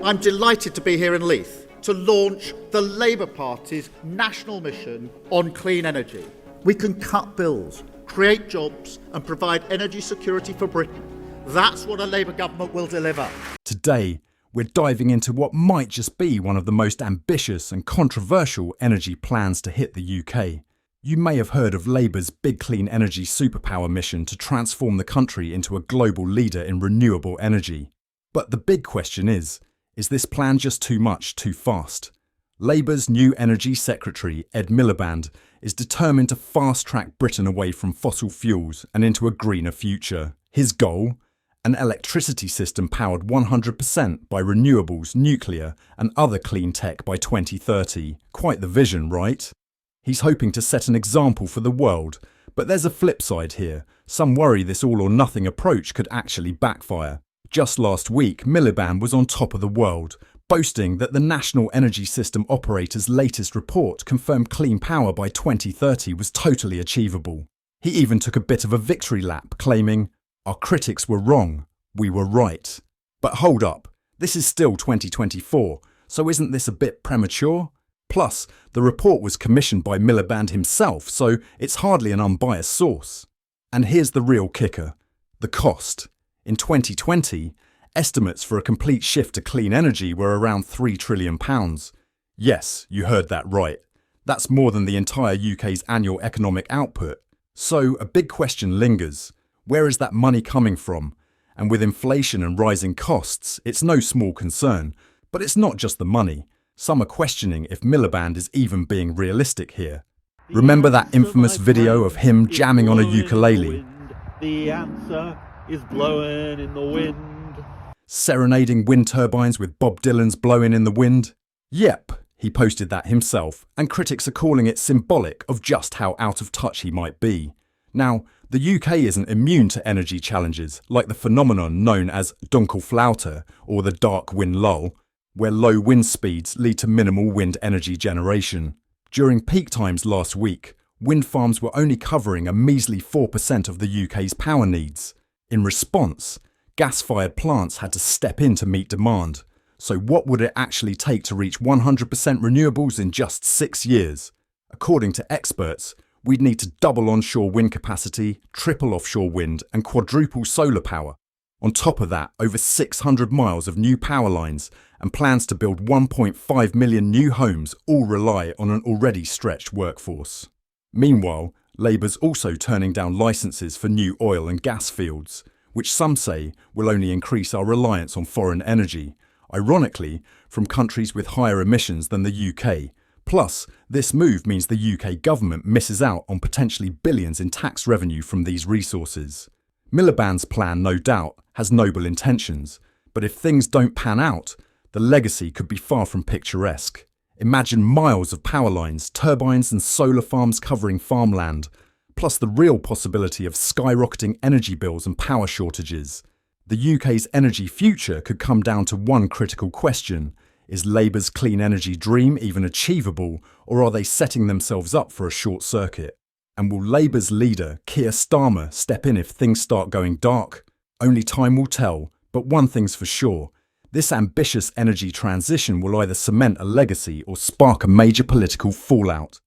I'm delighted to be here in Leith to launch the Labour Party's national mission on clean energy. We can cut bills, create jobs and provide energy security for Britain. That's what a Labour government will deliver. Today, we're diving into what might just be one of the most ambitious and controversial energy plans to hit the UK. You may have heard of Labour's big clean energy superpower mission to transform the country into a global leader in renewable energy. But the big question is this plan just too much, too fast? Labour's new Energy Secretary, Ed Miliband, is determined to fast-track Britain away from fossil fuels and into a greener future. His goal? An electricity system powered 100% by renewables, nuclear and other clean tech by 2030. Quite the vision, right? He's hoping to set an example for the world, but there's a flip side here. Some worry this all-or-nothing approach could actually backfire. Just last week, Miliband was on top of the world, boasting that the National Energy System Operator's latest report confirmed clean power by 2030 was totally achievable. He even took a bit of a victory lap, claiming, "Our critics were wrong, we were right." But hold up, this is still 2024, so isn't this a bit premature? Plus, the report was commissioned by Miliband himself, so it's hardly an unbiased source. And here's the real kicker: the cost. In 2020, estimates for a complete shift to clean energy were around £3 trillion. Yes, you heard that right. That's more than the entire UK's annual economic output. So a big question lingers. Where is that money coming from? And with inflation and rising costs, it's no small concern. But it's not just the money. Some are questioning if Miliband is even being realistic here. Remember that infamous video of him jamming on a ukulele? The answer is blowing in the wind. Serenading wind turbines with Bob Dylan's Blowing in the Wind? Yep, he posted that himself, and critics are calling it symbolic of just how out of touch he might be. Now, the UK isn't immune to energy challenges like the phenomenon known as Dunkelflaute or the dark wind lull, where low wind speeds lead to minimal wind energy generation. During peak times last week, wind farms were only covering a measly 4% of the UK's power needs. In response, gas-fired plants had to step in to meet demand. So what would it actually take to reach 100% renewables in just 6 years? According to experts, we'd need to double onshore wind capacity, triple offshore wind and quadruple solar power. On top of that, over 600 miles of new power lines and plans to build 1.5 million new homes all rely on an already stretched workforce. Meanwhile, Labour's also turning down licences for new oil and gas fields, which some say will only increase our reliance on foreign energy, ironically from countries with higher emissions than the UK. Plus, this move means the UK government misses out on potentially billions in tax revenue from these resources. Miliband's plan, no doubt, has noble intentions, but if things don't pan out, the legacy could be far from picturesque. Imagine miles of power lines, turbines and solar farms covering farmland, plus the real possibility of skyrocketing energy bills and power shortages. The UK's energy future could come down to one critical question: is Labour's clean energy dream even achievable, or are they setting themselves up for a short circuit? And will Labour's leader, Keir Starmer, step in if things start going dark? Only time will tell, but one thing's for sure: this ambitious energy transition will either cement a legacy or spark a major political fallout.